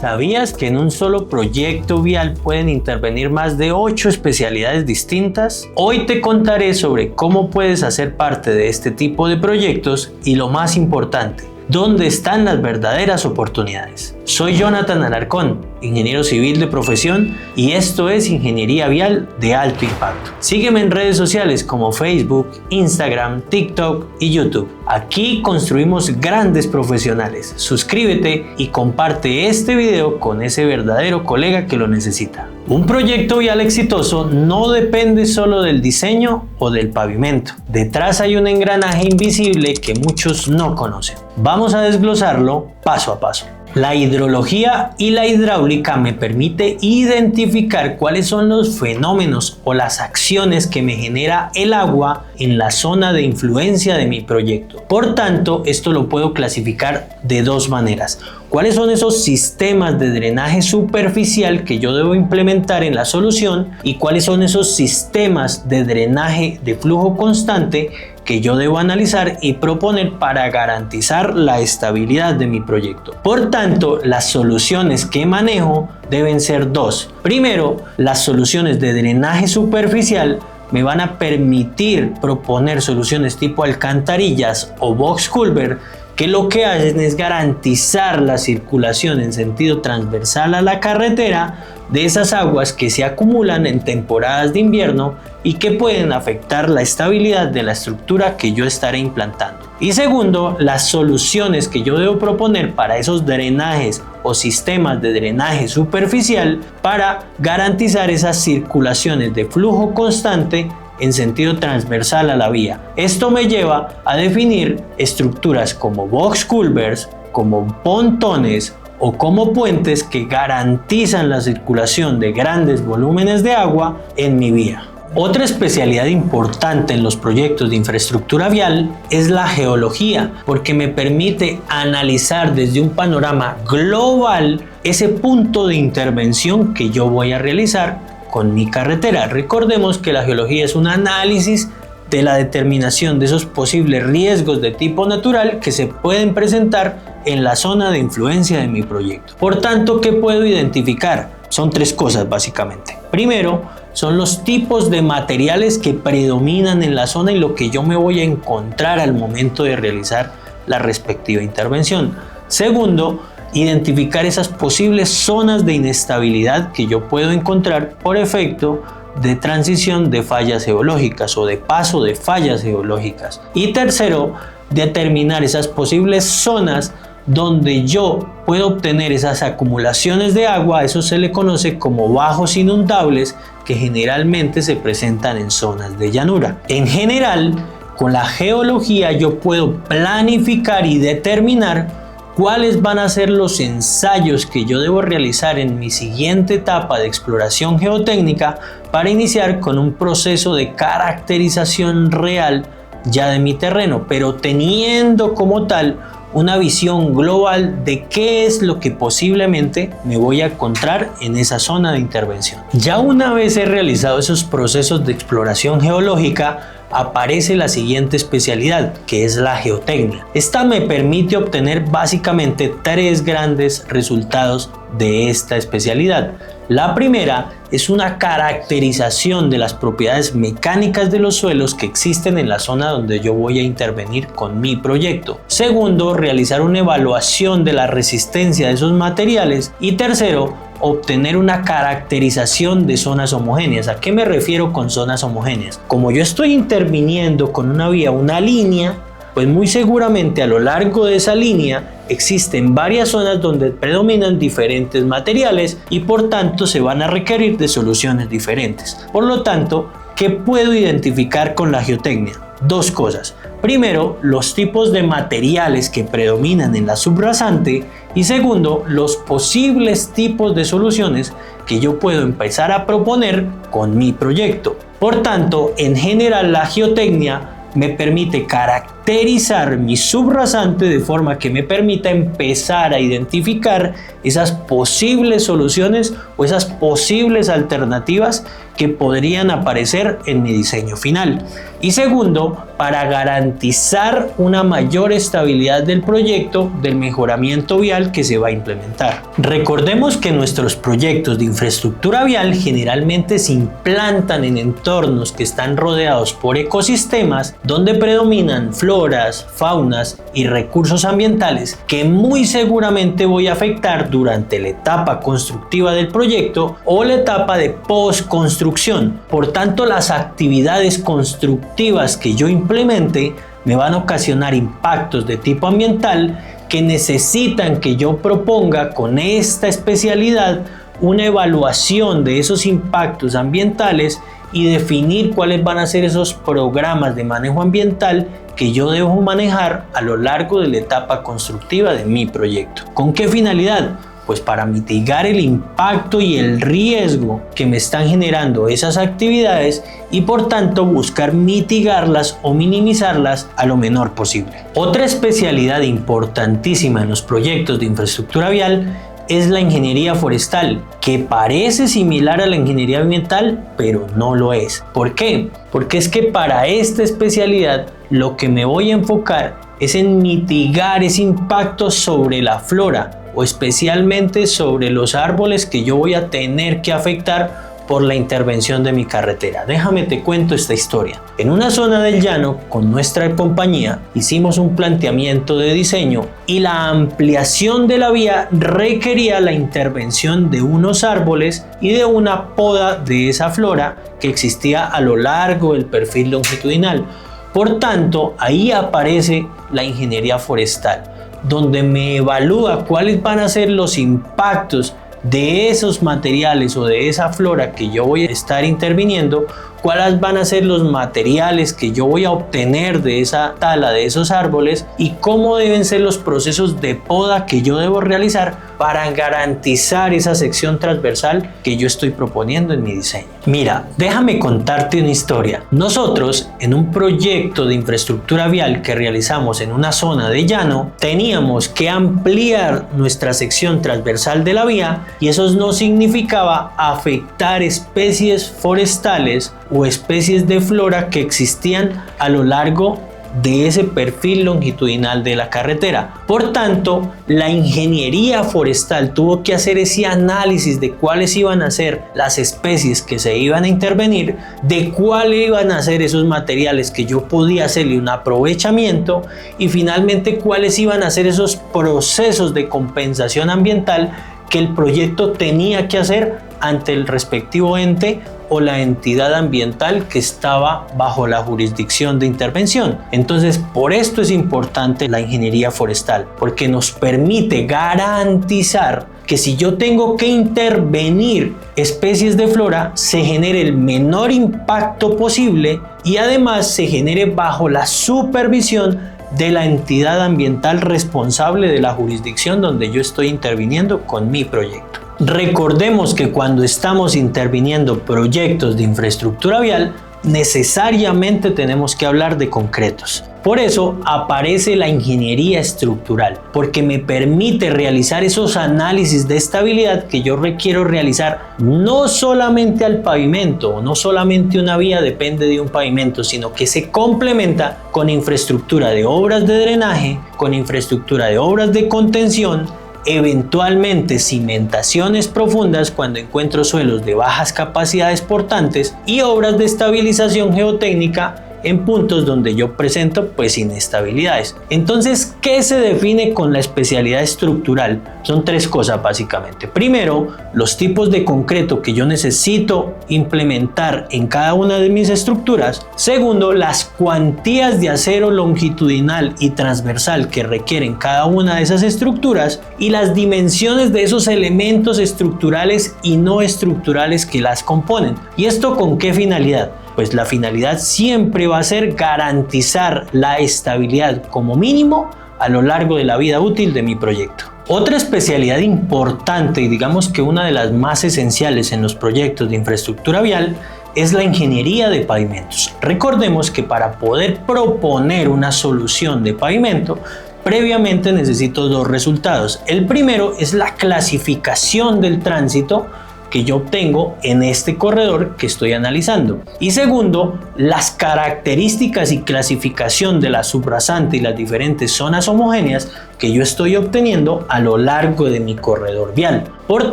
¿Sabías que en un solo proyecto vial pueden intervenir más de 8 especialidades distintas? Hoy te contaré sobre cómo puedes hacer parte de este tipo de proyectos y lo más importante, ¿dónde están las verdaderas oportunidades? Soy Jonathan Alarcón, ingeniero civil de profesión, y esto es Ingeniería Vial de Alto Impacto. Sígueme en redes sociales como Facebook, Instagram, TikTok y YouTube. Aquí construimos grandes profesionales. Suscríbete y comparte este video con ese verdadero colega que lo necesita. Un proyecto vial exitoso no depende solo del diseño o del pavimento. Detrás hay un engranaje invisible que muchos no conocen. Vamos a desglosarlo paso a paso. La hidrología y la hidráulica me permite identificar cuáles son los fenómenos o las acciones que me genera el agua en la zona de influencia de mi proyecto. Por tanto, esto lo puedo clasificar de dos maneras. ¿Cuáles son esos sistemas de drenaje superficial que yo debo implementar en la solución? ¿Y cuáles son esos sistemas de drenaje de flujo constante que yo debo analizar y proponer para garantizar la estabilidad de mi proyecto? Por tanto, las soluciones que manejo deben ser dos. Primero, las soluciones de drenaje superficial me van a permitir proponer soluciones tipo alcantarillas o box culvert, que lo que hacen es garantizar la circulación en sentido transversal a la carretera de esas aguas que se acumulan en temporadas de invierno y que pueden afectar la estabilidad de la estructura que yo estaré implantando. Y segundo, las soluciones que yo debo proponer para esos drenajes o sistemas de drenaje superficial para garantizar esas circulaciones de flujo constante en sentido transversal a la vía. Esto me lleva a definir estructuras como box culverts, como pontones o como puentes que garantizan la circulación de grandes volúmenes de agua en mi vía. Otra especialidad importante en los proyectos de infraestructura vial es la geología, porque me permite analizar desde un panorama global ese punto de intervención que yo voy a realizar con mi carretera. Recordemos que la geología es un análisis de la determinación de esos posibles riesgos de tipo natural que se pueden presentar en la zona de influencia de mi proyecto. Por tanto, ¿qué puedo identificar? Son tres cosas básicamente. Primero, son los tipos de materiales que predominan en la zona y lo que yo me voy a encontrar al momento de realizar la respectiva intervención. Segundo, identificar esas posibles zonas de inestabilidad que yo puedo encontrar por efecto de transición de fallas geológicas o de paso de fallas geológicas. Y tercero, determinar esas posibles zonas donde yo puedo obtener esas acumulaciones de agua. Eso se le conoce como bajos inundables, que generalmente se presentan en zonas de llanura. En general, con la geología yo puedo planificar y determinar cuáles van a ser los ensayos que yo debo realizar en mi siguiente etapa de exploración geotécnica para iniciar con un proceso de caracterización real ya de mi terreno, pero teniendo como tal una visión global de qué es lo que posiblemente me voy a encontrar en esa zona de intervención. Ya una vez he realizado esos procesos de exploración geológica, aparece la siguiente especialidad, que es la geotecnia. Esta me permite obtener básicamente tres grandes resultados de esta especialidad. La primera es una caracterización de las propiedades mecánicas de los suelos que existen en la zona donde yo voy a intervenir con mi proyecto. Segundo, realizar una evaluación de la resistencia de esos materiales. Y tercero, obtener una caracterización de zonas homogéneas. ¿A qué me refiero con zonas homogéneas? Como yo estoy interviniendo con una vía, una línea, pues muy seguramente a lo largo de esa línea existen varias zonas donde predominan diferentes materiales y por tanto se van a requerir de soluciones diferentes. Por lo tanto, ¿qué puedo identificar con la geotecnia? Dos cosas. Primero, los tipos de materiales que predominan en la subrasante y segundo, los posibles tipos de soluciones que yo puedo empezar a proponer con mi proyecto. Por tanto, en general la geotecnia me permite caracterizar mi subrasante de forma que me permita empezar a identificar esas posibles soluciones o esas posibles alternativas que podrían aparecer en mi diseño final. Y segundo, para garantizar una mayor estabilidad del proyecto, del mejoramiento vial que se va a implementar. Recordemos que nuestros proyectos de infraestructura vial generalmente se implantan en entornos que están rodeados por ecosistemas donde predominan floras, faunas y recursos ambientales que muy seguramente voy a afectar durante la etapa constructiva del proyecto o la etapa de postconstrucción. Por tanto, las actividades constructivas que yo implemente me van a ocasionar impactos de tipo ambiental que necesitan que yo proponga con esta especialidad una evaluación de esos impactos ambientales y definir cuáles van a ser esos programas de manejo ambiental que yo debo manejar a lo largo de la etapa constructiva de mi proyecto. ¿Con qué finalidad? Pues para mitigar el impacto y el riesgo que me están generando esas actividades y por tanto buscar mitigarlas o minimizarlas a lo menor posible. Otra especialidad importantísima en los proyectos de infraestructura vial es la ingeniería forestal, que parece similar a la ingeniería ambiental, pero no lo es. ¿Por qué? Porque es que para esta especialidad lo que me voy a enfocar es en mitigar ese impacto sobre la flora o especialmente sobre los árboles que yo voy a tener que afectar por la intervención de mi carretera. Déjame te cuento esta historia. En una zona del llano, con nuestra compañía, hicimos un planteamiento de diseño y la ampliación de la vía requería la intervención de unos árboles y de una poda de esa flora que existía a lo largo del perfil longitudinal. Por tanto, ahí aparece la ingeniería forestal, donde me evalúa cuáles van a ser los impactos de esos materiales o de esa flora que yo voy a estar interviniendo, cuáles van a ser los materiales que yo voy a obtener de esa tala de esos árboles y cómo deben ser los procesos de poda que yo debo realizar para garantizar esa sección transversal que yo estoy proponiendo en mi diseño. Mira, déjame contarte una historia. Nosotros, en un proyecto de infraestructura vial que realizamos en una zona de llano, teníamos que ampliar nuestra sección transversal de la vía y eso no significaba afectar especies forestales o especies de flora que existían a lo largo de ese perfil longitudinal de la carretera. Por tanto, la ingeniería forestal tuvo que hacer ese análisis de cuáles iban a ser las especies que se iban a intervenir, de cuáles iban a ser esos materiales que yo podía hacerle un aprovechamiento y finalmente cuáles iban a ser esos procesos de compensación ambiental que el proyecto tenía que hacer ante el respectivo ente o la entidad ambiental que estaba bajo la jurisdicción de intervención. Entonces, por esto es importante la ingeniería forestal, porque nos permite garantizar que si yo tengo que intervenir especies de flora, se genere el menor impacto posible y además se genere bajo la supervisión de la entidad ambiental responsable de la jurisdicción donde yo estoy interviniendo con mi proyecto. Recordemos que cuando estamos interviniendo proyectos de infraestructura vial, necesariamente tenemos que hablar de concretos. Por eso aparece la ingeniería estructural, porque me permite realizar esos análisis de estabilidad que yo requiero realizar no solamente al pavimento, no solamente una vía depende de un pavimento, sino que se complementa con infraestructura de obras de drenaje, con infraestructura de obras de contención, eventualmente cimentaciones profundas cuando encuentro suelos de bajas capacidades portantes y obras de estabilización geotécnica en puntos donde yo presento inestabilidades. Entonces, ¿qué se define con la especialidad estructural? Son tres cosas básicamente. Primero, los tipos de concreto que yo necesito implementar en cada una de mis estructuras. Segundo, las cuantías de acero longitudinal y transversal que requieren cada una de esas estructuras y las dimensiones de esos elementos estructurales y no estructurales que las componen. ¿Y esto con qué finalidad? Pues la finalidad siempre va a ser garantizar la estabilidad como mínimo a lo largo de la vida útil de mi proyecto. Otra especialidad importante y digamos que una de las más esenciales en los proyectos de infraestructura vial es la ingeniería de pavimentos. Recordemos que para poder proponer una solución de pavimento, previamente necesito dos resultados. El primero es la clasificación del tránsito que yo obtengo en este corredor que estoy analizando. Y segundo, las características y clasificación de la subrasante y las diferentes zonas homogéneas que yo estoy obteniendo a lo largo de mi corredor vial. Por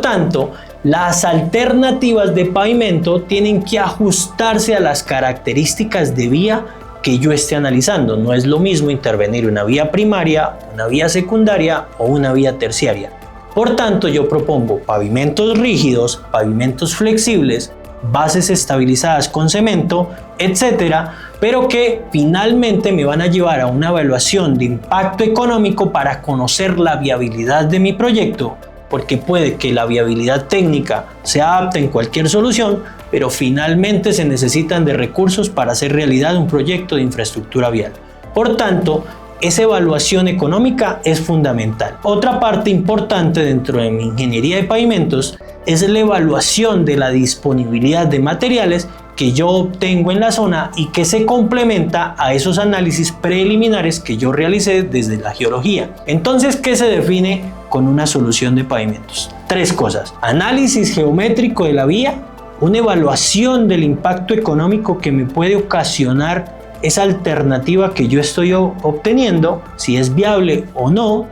tanto, las alternativas de pavimento tienen que ajustarse a las características de vía que yo esté analizando. No es lo mismo intervenir una vía primaria, una vía secundaria o una vía terciaria. Por tanto, yo propongo pavimentos rígidos, pavimentos flexibles, bases estabilizadas con cemento, etcétera, pero que finalmente me van a llevar a una evaluación de impacto económico para conocer la viabilidad de mi proyecto, porque puede que la viabilidad técnica se adapte en cualquier solución, pero finalmente se necesitan de recursos para hacer realidad un proyecto de infraestructura vial. Por tanto, esa evaluación económica es fundamental. Otra parte importante dentro de mi ingeniería de pavimentos es la evaluación de la disponibilidad de materiales que yo obtengo en la zona y que se complementa a esos análisis preliminares que yo realicé desde la geología. Entonces, ¿qué se define con una solución de pavimentos? Tres cosas: análisis geométrico de la vía, una evaluación del impacto económico que me puede ocasionar esa alternativa que yo estoy obteniendo, si es viable o no.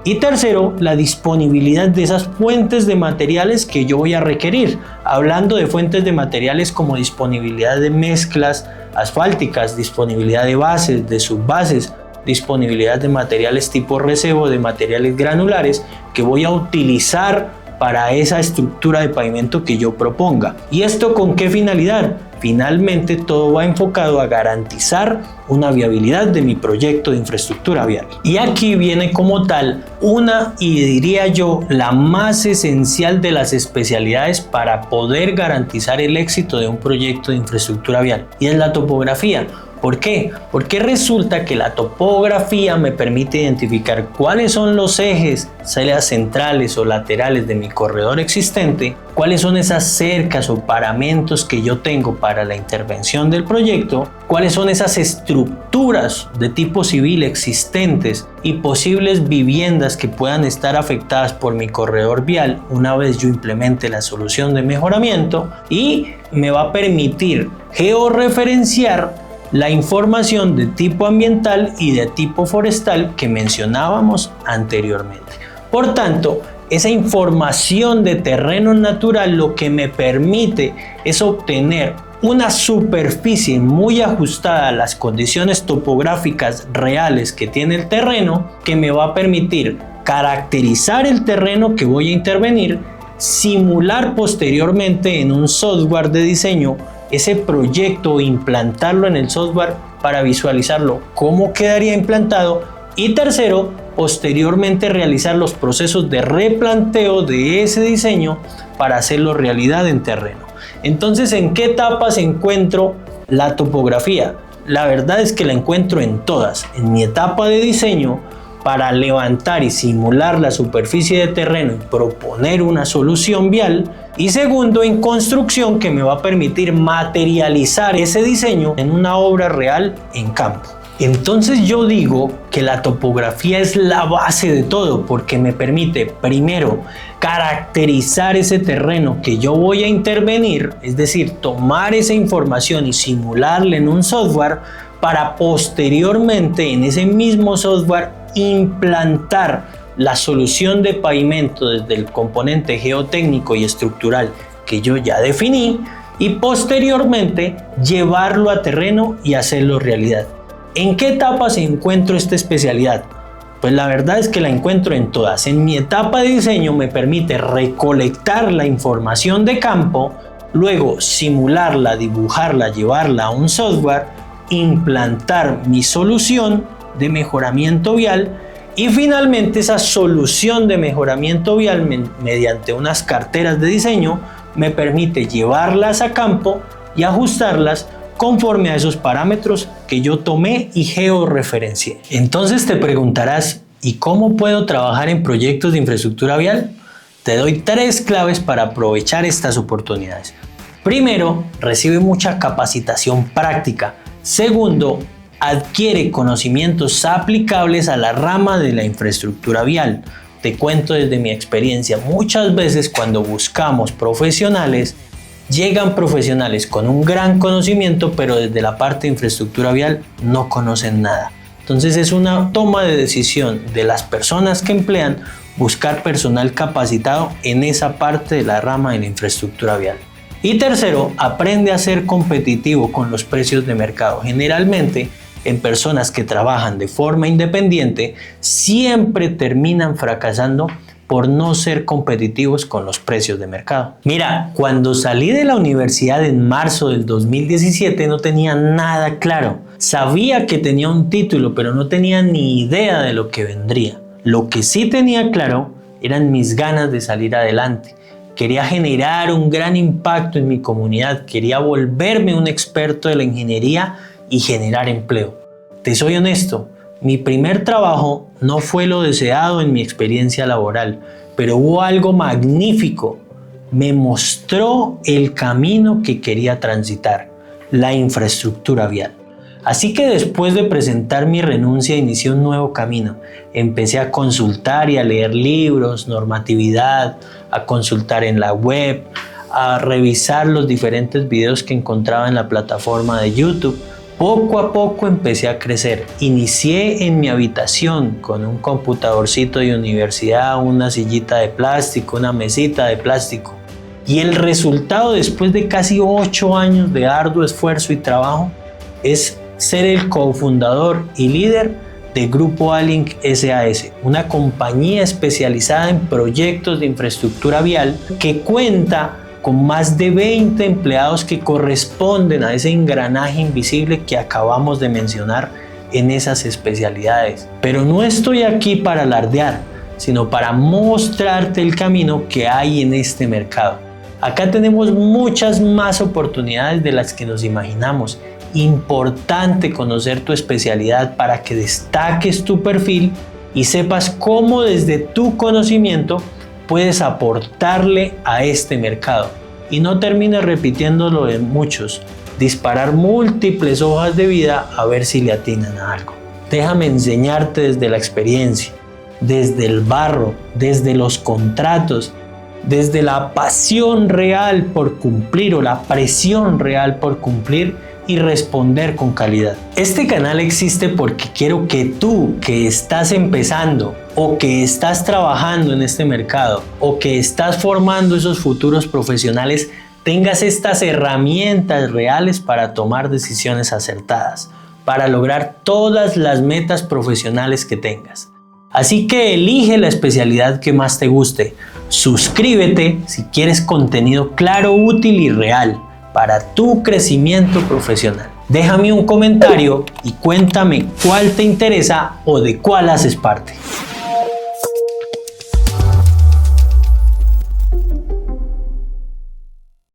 Y tercero, la disponibilidad de esas fuentes de materiales que yo voy a requerir. Hablando de fuentes de materiales como disponibilidad de mezclas asfálticas, disponibilidad de bases, de subbases, disponibilidad de materiales tipo recebo, de materiales granulares que voy a utilizar para esa estructura de pavimento que yo proponga. ¿Y esto con qué finalidad? Finalmente todo va enfocado a garantizar una viabilidad de mi proyecto de infraestructura vial. Y aquí viene como tal una, y diría yo, la más esencial de las especialidades para poder garantizar el éxito de un proyecto de infraestructura vial, y es la topografía. ¿Por qué? Porque resulta que la topografía me permite identificar cuáles son los ejes, sean centrales o laterales de mi corredor existente, cuáles son esas cercas o paramentos que yo tengo para la intervención del proyecto, cuáles son esas estructuras de tipo civil existentes y posibles viviendas que puedan estar afectadas por mi corredor vial una vez yo implemente la solución de mejoramiento, y me va a permitir georreferenciar la información de tipo ambiental y de tipo forestal que mencionábamos anteriormente. Por tanto, esa información de terreno natural lo que me permite es obtener una superficie muy ajustada a las condiciones topográficas reales que tiene el terreno, que me va a permitir caracterizar el terreno que voy a intervenir, simular posteriormente en un software de diseño ese proyecto, implantarlo en el software para visualizarlo cómo quedaría implantado, y tercero, posteriormente realizar los procesos de replanteo de ese diseño para hacerlo realidad en terreno. Entonces, ¿en qué etapas encuentro la topografía? La verdad es que la encuentro en todas. En mi etapa de diseño, para levantar y simular la superficie de terreno y proponer una solución vial, y segundo, en construcción, que me va a permitir materializar ese diseño en una obra real en campo. Entonces yo digo que la topografía es la base de todo, porque me permite primero caracterizar ese terreno que yo voy a intervenir, es decir, tomar esa información y simularla en un software para posteriormente en ese mismo software implantar la solución de pavimento desde el componente geotécnico y estructural que yo ya definí, y posteriormente llevarlo a terreno y hacerlo realidad. ¿En qué etapas encuentro esta especialidad? Pues la verdad es que la encuentro en todas. En mi etapa de diseño me permite recolectar la información de campo, luego simularla, dibujarla, llevarla a un software, implantar mi solución de mejoramiento vial, y finalmente esa solución de mejoramiento vial mediante unas carteras de diseño me permite llevarlas a campo y ajustarlas conforme a esos parámetros que yo tomé y georreferencié. Entonces te preguntarás, ¿y cómo puedo trabajar en proyectos de infraestructura vial? Te doy 3 claves para aprovechar estas oportunidades. Primero, recibe mucha capacitación práctica. Segundo, adquiere conocimientos aplicables a la rama de la infraestructura vial. Te cuento desde mi experiencia, muchas veces cuando buscamos profesionales, llegan profesionales con un gran conocimiento, pero desde la parte de infraestructura vial no conocen nada. Entonces es una toma de decisión de las personas que emplean buscar personal capacitado en esa parte de la rama de la infraestructura vial. Y tercero, aprende a ser competitivo con los precios de mercado. Generalmente, en personas que trabajan de forma independiente, siempre terminan fracasando por no ser competitivos con los precios de mercado. Mira, cuando salí de la universidad en marzo del 2017 no tenía nada claro. Sabía que tenía un título, pero no tenía ni idea de lo que vendría. Lo que sí tenía claro eran mis ganas de salir adelante. Quería generar un gran impacto en mi comunidad, quería volverme un experto de la ingeniería y generar empleo. Te soy honesto, mi primer trabajo no fue lo deseado en mi experiencia laboral, pero hubo algo magnífico. Me mostró el camino que quería transitar, la infraestructura vial. Así que después de presentar mi renuncia, inicié un nuevo camino. Empecé a consultar y a leer libros, normatividad, a consultar en la web, a revisar los diferentes videos que encontraba en la plataforma de YouTube. Poco a poco empecé a crecer. Inicié en mi habitación con un computadorcito de universidad, una sillita de plástico, una mesita de plástico. Y el resultado, después de casi 8 años de arduo esfuerzo y trabajo, es ser el cofundador y líder de Grupo Alink SAS, una compañía especializada en proyectos de infraestructura vial que cuenta con más de 20 empleados que corresponden a ese engranaje invisible que acabamos de mencionar en esas especialidades. Pero no estoy aquí para alardear, sino para mostrarte el camino que hay en este mercado. Acá tenemos muchas más oportunidades de las que nos imaginamos. Importante conocer tu especialidad para que destaques tu perfil y sepas cómo desde tu conocimiento puedes aportarle a este mercado y no termines repitiéndolo de muchos, disparar múltiples hojas de vida a ver si le atinan a algo. Déjame enseñarte desde la experiencia, desde el barro, desde los contratos, desde la pasión real por cumplir o la presión real por cumplir y responder con calidad. Este canal existe porque quiero que tú, que estás empezando o que estás trabajando en este mercado o que estás formando esos futuros profesionales, tengas estas herramientas reales para tomar decisiones acertadas, para lograr todas las metas profesionales que tengas. Así que elige la especialidad que más te guste. Suscríbete si quieres contenido claro, útil y real para tu crecimiento profesional. Déjame un comentario y cuéntame cuál te interesa o de cuál haces parte.